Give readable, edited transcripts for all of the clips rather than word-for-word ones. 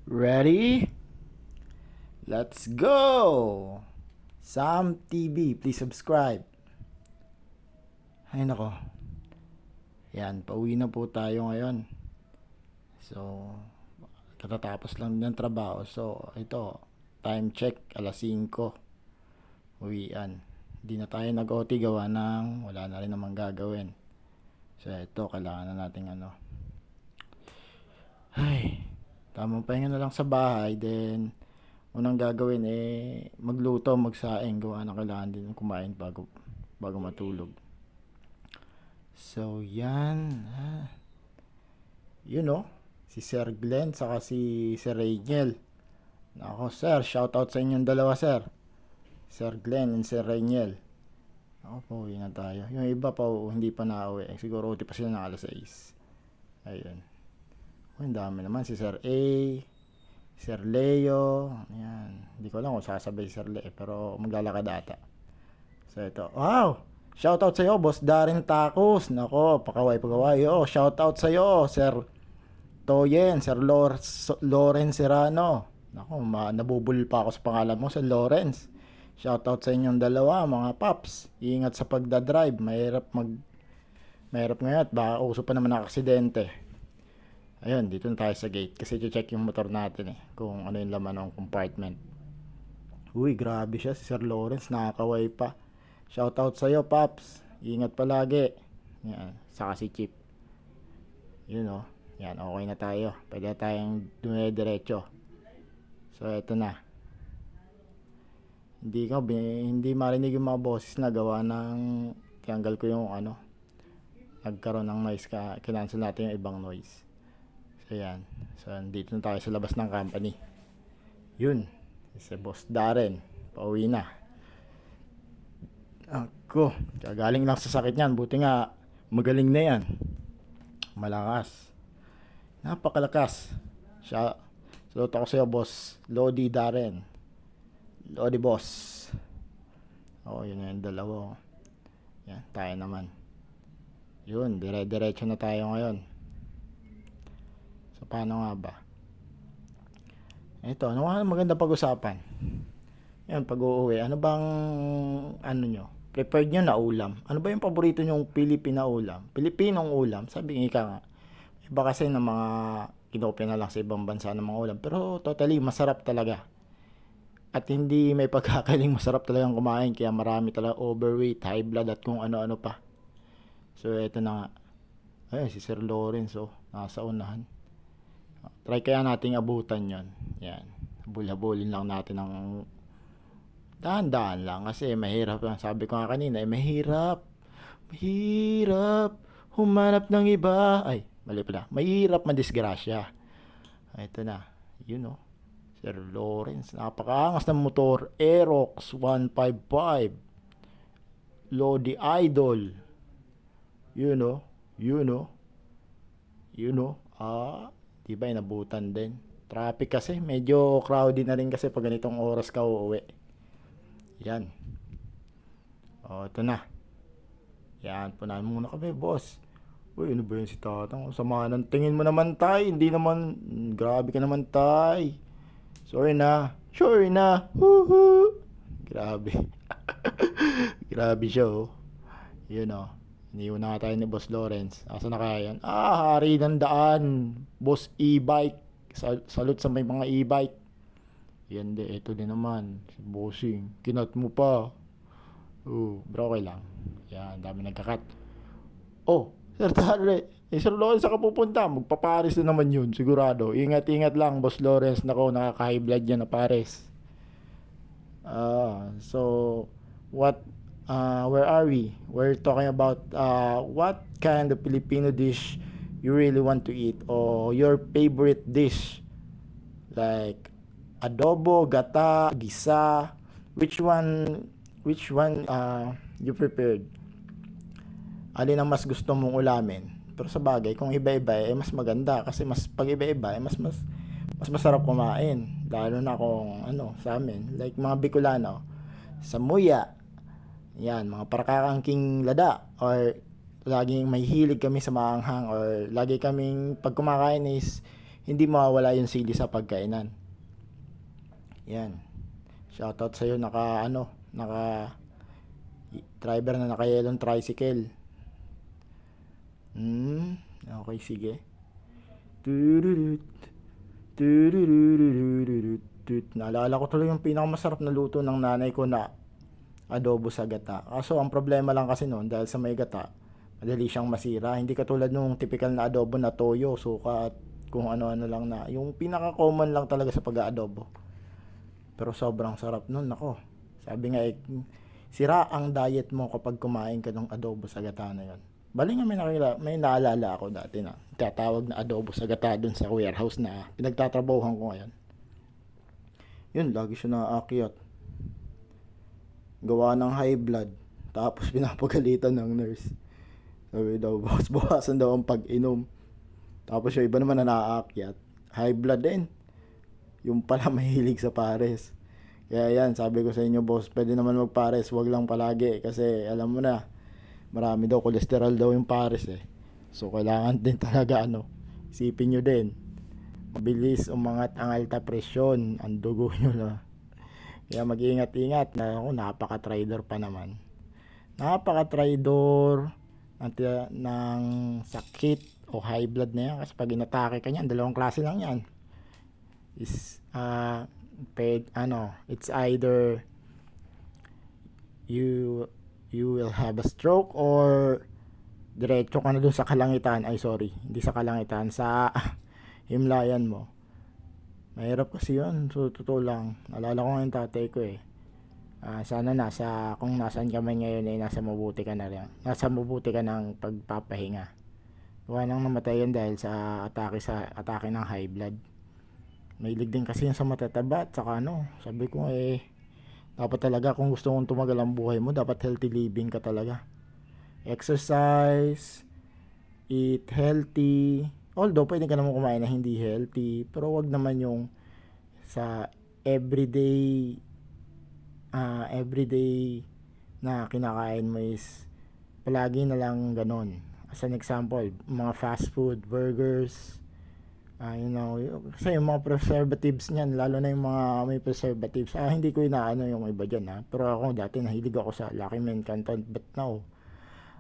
Ready? Let's go! Sam TV, please subscribe. Ay nako. Yan, pauwi na po tayo ngayon. So, katatapos lang ng trabaho. So, ito, time check, alas 5. Uwian. Hindi na tayo nag-OT gawa ng wala na rin namang gagawin. So, ito, kailangan na nating ay, tamang pahinga na lang sa bahay. Then, unang gagawin magluto, magsaing. Gawa na kailangan din kumain bago matulog. So, yan. You know, si Sir Glenn saka si Sir Rainiel. Nako, sir, shoutout sa inyong dalawa, sir. Sir Glenn and Sir Rainiel. Ako, pauwi na tayo. Yung iba pa, hindi pa nauwi. Siguro, uti pa sila ng alas 6. Ayun. Ang dami naman. Si Sir A, Sir Leo. Ayan. Hindi ko alam kung sasabay si Sir Leo. Pero maglalakad ata. So, ito. Wow! Shoutout sa'yo, Boss Darren Tacos. Nako, pakaway. Oh, shoutout sa'yo, Sir Toyen, Sir Lawrence Serrano. Nako, nabubul pa ako sa pangalan mo, Sir Lawrence. Shoutout sa inyong dalawa, mga paps. Ingat sa pagdadrive. Mahirap ngayon at baka uso pa naman ng aksidente. Ayun, dito na tayo sa gate kasi check yung motor natin kung ano yung laman ng compartment. Uy, grabe siya si Sir Lawrence, nakakaway pa. Shoutout sa'yo, paps. Ingat palagi. Yan, saka si Chip. Yun o. Yan, okay na tayo. Pwede na tayong dumidiretso. So, eto na. Hindi marinig yung mga boses na gawa ng tinanggal ko yung nagkaroon ng noise kinancel natin yung ibang noise. So, yan. So, dito na tayo sa labas ng company. Yun. Si Boss Darren. Pauwi na. Ako. Kagaling lang sa sakit niyan. Buti nga, magaling na yan. Malakas. Napakalakas. Salute ako sa'yo, Boss Lodi Darren. Lodi Boss. Yun yung dalawa. Yan, tayo naman. Yun, dire-diretso na tayo ngayon. So, paano nga ba? Ito, ano nga maganda pag-usapan? Yan, pag-uuwi. Ano bang, nyo? Prepared nyo na ulam? Ano ba yung paborito nyong Pilipina ulam? Pilipinong ulam? Sabi nga nga. Iba kasi ng mga kinopya na lang sa ibang bansa ng mga ulam. Pero totally, masarap talaga. At hindi may pagkakaling masarap talagang kumain. Kaya marami talaga overweight, high blood at kung ano-ano pa. So, eto na nga. Ayun, si Sir Lawrence, nasa unahan. Try kaya nating abutan yon. Yan. Habulin lang natin ng dahan-dahan lang. Kasi mahirap. Sabi ko nga kanina, mahirap. Mahirap. Humanap ng iba. Ay, mali pala. Mahirap madisgrasya. Ito na. Sir Lawrence. Napakaangas ng motor. Aerox 155. Lodi Idol. Diba inabutan din. Traffic kasi. Medyo crowded na rin kasi pag ganitong oras ka uuwi. Yan. Ito na. Yan. Punahan muna kami, boss. Uy, ano ba yun si Tatang? Sama ng tingin mo naman, tay. Hindi naman. Grabe ka naman, tay. Sorry na. Woohoo. Grabe. Grabe siya, Iniwan na nga tayo ni Boss Lawrence. Asa na kaya yan? Hari ng daan. Boss e-bike. Salute sa may mga e-bike. Yan ito din naman. Si Bossing. Kinat mo pa. Bro, okay lang. Yan, dami nagkakat. Sir Tarre. Sir Lawrence, saan ka pupunta? Magpaparis na naman yun, sigurado. Ingat lang, Boss Lawrence. Nako, nakaka-high blood yan na pares. Where are we? We're talking about what kind of Filipino dish you really want to eat or your favorite dish, like adobo, gata, gisa. Which one you prepared? Alin ang mas gusto mong ulamin? Pero sa bagay, kung iba-iba mas maganda kasi pag iba-iba mas masarap kumain, lalo na kung sa amin like mga Bicolano, samuya. Yan, mga parakakangking lada or laging may hilig kami sa maanghang or lagi kaming pag kumakain is hindi mawawala yung sili sa pagkainan. Yan. Shoutout sa'yo, naka driver na naka-yellow tricycle. Okay, sige. Tururut, tururururururut. Naalala ko tuloy yung pinakamasarap na luto ng nanay ko na adobo sa gata. Kaso ang problema lang kasi noon, dahil sa may gata, madali siyang masira. Hindi katulad nung typical na adobo na toyo, suka at kung ano-ano lang na. Yung pinaka-common lang talaga sa pag-aadobo. Pero sobrang sarap nun, nako. Sabi nga, sira ang diet mo kapag kumain ka ng adobo sa gata na yun. Bali nga may naalala ako dati na tatawag na adobo sa gata dun sa warehouse na pinagtatrabahuhan ko ngayon. Yun, lagi siya naaakyat. Gawa ng high blood. Tapos pinapagalitan ng nurse. Sabi daw, bawasan daw ang pag-inom. Tapos yung iba naman na naaakyat. High blood din. Yung pala mahilig sa pares. Kaya yan, sabi ko sa inyo, boss, pwede naman magpares, wag lang palagi. Kasi alam mo na, marami daw cholesterol daw yung pares eh. So kailangan din talaga isipin nyo din. Mabilis umangat ang alta presyon, ang dugo nyo na. Kaya mag-ingat-ingat na ako, napaka-trader pa naman. Napaka-trader ng sakit o high blood na yan. Kasi pag inatake ka niyan, dalawang klase lang yan. It's either you will have a stroke or diretso ka na dun sa kalangitan. Hindi sa kalangitan, sa himlayan mo. Mahirap kasi yun, so totoo lang. Naalala ko ngayon tatay ko eh. Sana kung nasaan ka man ngayon ay nasa mabuti ka na rin. Nasa mabuti ka ng pagpapahinga. Gawa nang namatay yan dahil sa atake ng high blood. Mahilig din kasi yan sa matataba at saka sabi ko dapat talaga kung gusto mong tumagal ang buhay mo, dapat healthy living ka talaga. Exercise, eat healthy. Although pwede ka naman kumain na hindi healthy, pero wag naman yung sa everyday na kinakain mo is palagi na lang ganon. As an example, mga fast food, burgers, kasi yung mga preservatives niyan, lalo na yung mga may preservatives, hindi ko inaano yung iba dyan pero ako dati nahilig ako sa Lucky Man Canton, but now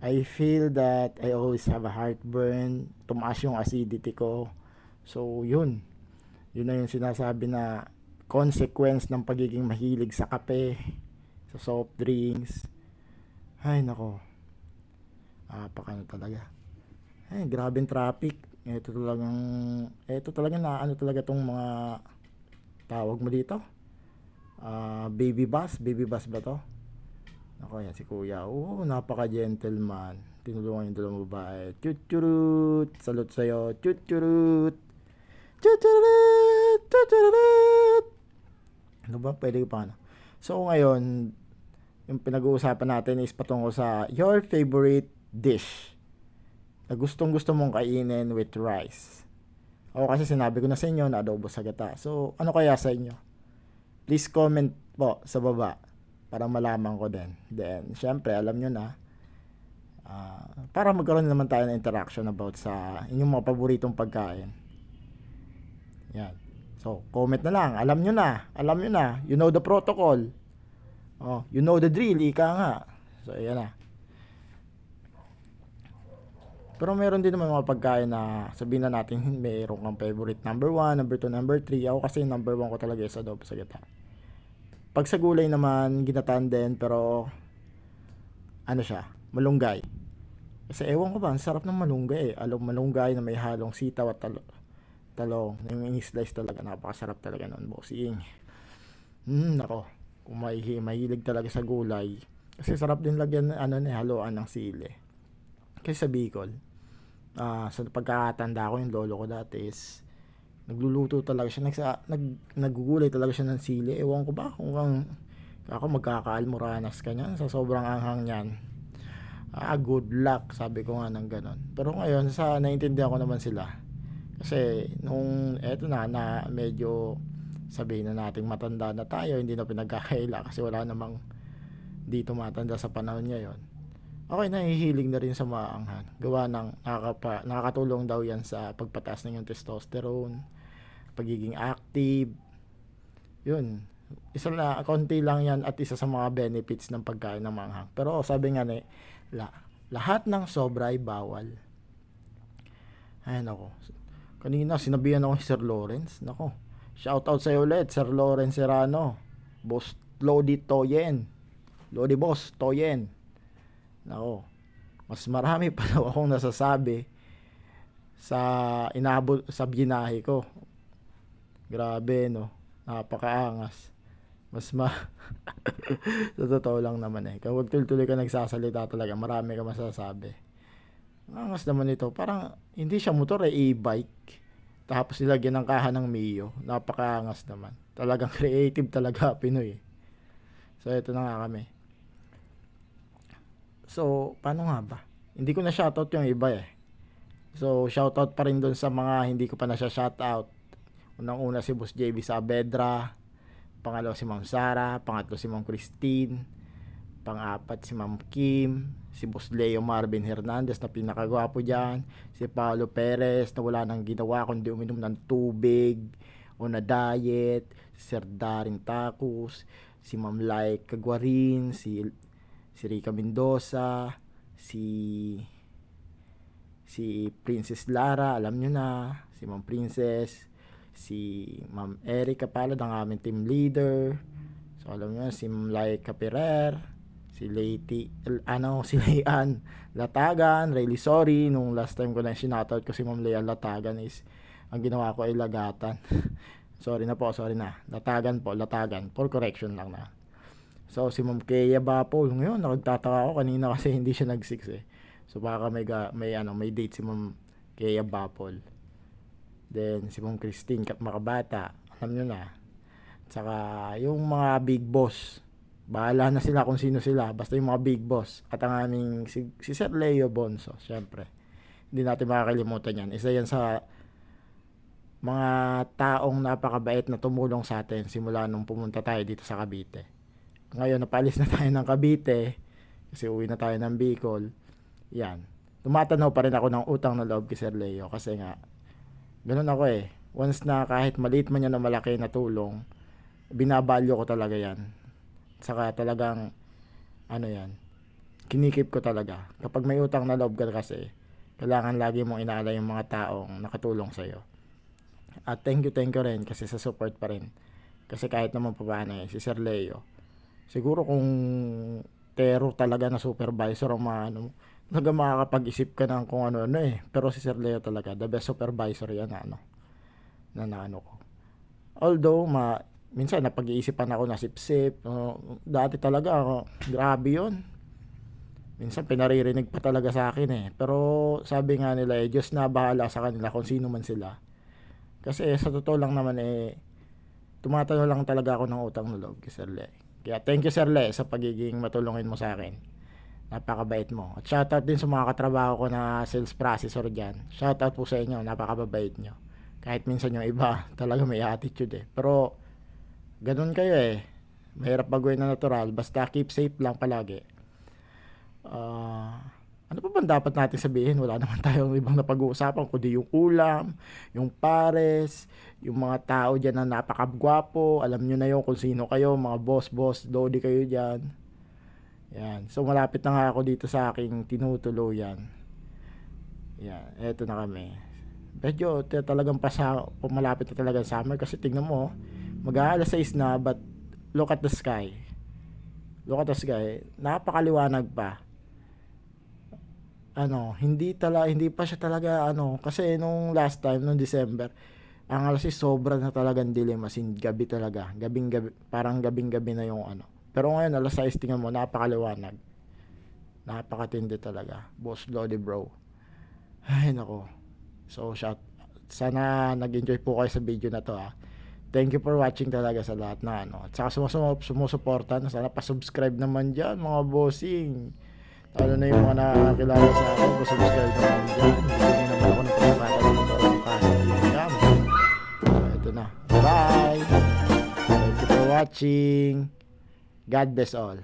I feel that I always have a heartburn, tumaas yung acidity ko. So yun na yung sinasabi na consequence ng pagiging mahilig sa kape, sa soft drinks. Ay nako, talaga. Grabing traffic. Ito talagang na talaga tong mga tawag mo dito. Baby bus ba to? Ako yan si kuya. Napaka-gentleman. Tinulungan yung dalawang babae. Chuchurut! Salute sa'yo. Chuchurut! Chuchurut! Chuchurut! Ano ba? Pwede pa So ngayon, yung pinag-uusapan natin is patungkol sa your favorite dish na gustong gusto mong kainin with rice. Ako kasi sinabi ko na sa inyo na adobo sa gata. So ano kaya sa inyo? Please comment po sa baba para malaman ko din. Then, syempre, alam nyo na, para magkaroon naman tayo ng interaction about sa inyong mga paboritong pagkain. Yan. So, comment na lang. Alam nyo na. You know the protocol. You know the drill, ika nga. So, ayan na. Pero meron din naman mga pagkain na sabihin na natin mayroon kang favorite number 1, number 2, number 3. Ako kasi number 1 ko talaga is adobo sa gata. Pag sa gulay naman, ginataan din, pero malunggay. Kasi ewan ko ba, ang sarap ng malunggay malunggay na may halong sitaw at talong. Yung in-slice talaga, napakasarap talaga nun, bossing. Nako, kung mahilig talaga sa gulay. Kasi sarap din lagyan, haluan ng sili. Kasi sa Bicol, sa pagkakatanda ko, yung lolo ko dati is nagluluto talaga siya, naggugulay talaga siya ng sili. Ewan ko ba kung ako magkakaalmoranas ka niyan sa sobrang anghang niyan. Good luck, sabi ko nga ng ganon. Pero ngayon, naiintindihan ko naman sila. Kasi nung eto na medyo sabihin na nating matanda na tayo, hindi na pinagkakaila kasi wala namang dito matanda sa panahon ngayon. Ako'y nahihilig na rin sa maanghang. Gawa ng nakakatulong daw yan sa pagpataas ng yung testosterone, pagiging active. Yun. Isa na, konti lang yan at isa sa mga benefits ng pagkain ng maanghang. Pero sabi nga lahat ng sobra ay bawal. Ay nako. Kanina sinabihan ako ni Sir Lawrence. Nako. Shout out sa iyo ulit, Sir Lawrence Serrano. Boss Lodi Toyen. Lodi Boss Toyen. Nako. Mas marami pa daw akong nasasabi sa inabot sa binahe ko. Grabe no. Napakaangas. Sa totoo lang naman kapag tuloy ka nagsasalita talaga, marami ka masasabi. Ang angas naman ito, parang hindi siya motor, e-bike. Tapos nilagyan ng kaha ng Mio. Napakaangas naman. Talagang creative talaga Pinoy. So ito na nga kami. So paano nga ba? Hindi ko na shoutout yung iba So shoutout pa rin doon sa mga hindi ko pa na siya shoutout. Unang-una si Boss JB Saavedra, pangalawa si Ma'am Sara, pangatlo si Ma'am Christine, pang-apat si Ma'am Kim, si Boss Leo Marvin Hernandez na pinakagwapo dyan, si Paolo Perez na wala nang ginawa kundi uminom ng tubig o na diet, si Sir Darin Tacos, si Ma'am Lai Kagwarin, si Rica Mendoza, si Princess Lara, alam nyo na, si Ma'am Princess, si Ma'am Erica Palad, ang aming team leader. So alam nyo, si Ma'am Laika Perer, si Leanne Latagan, really sorry, nung last time ko lang sinoutout ko si Ma'am Leanne Latagan is, ang ginawa ko ay lagatan. sorry na, Latagan, for correction lang na. So si Ma'am Kea Bapol, ngayon, nagtataka ako kanina kasi hindi siya nag-6 So baka may date si Ma'am Kea Bapol. Then si Ma'am Christine Makabata, alam nyo na. Tsaka yung mga big boss, bahala na sila kung sino sila, basta yung mga big boss. At ang aming si Sir Leo Bonso, syempre. Hindi natin makakalimutan yan. Isa yan sa mga taong napakabait na tumulong sa atin simula nung pumunta tayo dito sa Cavite. Ngayon napalis na tayo ng Cavite kasi uwi na tayo ng Bicol. Yan. Tumatanaw pa rin ako ng utang na loob kay Sir Leo kasi nga ganun ako once na kahit maliit man yan na malaki na tulong, binabalyo ko talaga yan. Saka talagang kinikip ko talaga. Kapag may utang na loob ka kasi, kailangan lagi mong inaalala yung mga taong nakatulong sa'yo. At thank you rin kasi sa support pa rin. Kasi kahit naman pa paano si Sir Leo, siguro kung terror talaga na supervisor ang talaga makakapag-isip ka ng kung ano pero si Sir Leo talaga the best supervisor yan ko. Although minsan napag-iisipan ako na sip-sip, dati talaga grabe yon. Minsan pinaririnig pa talaga sa akin pero sabi nga nila Diyos na bahala sa kanila kung sino man sila. Kasi sa totoo lang naman tumatalo lang talaga ako ng utang na loob kay Sir Le. Kaya thank you Sir Le sa pagiging matulungin mo sa akin. Napakabait mo. At shoutout din sa mga katrabaho ko na sales processor dyan. Shoutout po sa inyo, napakababait nyo. Kahit minsan yung iba, talaga may attitude Pero, ganun kayo Mahirap baguhin na natural. Basta keep safe lang palagi. Ano pa bang dapat natin sabihin? Wala naman tayong ibang napag-uusapan kundi yung ulam, yung pares, yung mga tao dyan na napakagwapo. Alam nyo na yun kung sino kayo, mga boss, Lodi kayo dyan. Yan. So malapit na nga ako dito sa aking tinutuluyan. Yan, eto na kami. Medyo talagang malapit na talaga summer kasi tingnan mo, mag-aalas 6 na but look at the sky. Napakaliwanag pa. Hindi pa siya talaga kasi nung last time nung December, ang alas 6 sobra na talagang dilim, as in gabi talaga. Gabing-gabi, parang gabing-gabi na yung Pero ngayon, alas 6, tingnan mo, napakaliwanag. Napakatindi talaga. Boss Lodi bro. Ay, nako. So, sana nag-enjoy po kayo sa video na to Thank you for watching talaga sa lahat na At saka sumusuporta. Sana pa-subscribe naman dyan, mga bossing. Lalo na yung mga nakakilala sa akin, pa-subscribe naman dyan. Hindi naman ako ng pagkakataon ng pasok yung cam. So, ito na. Bye! Thank you for watching. God bless all.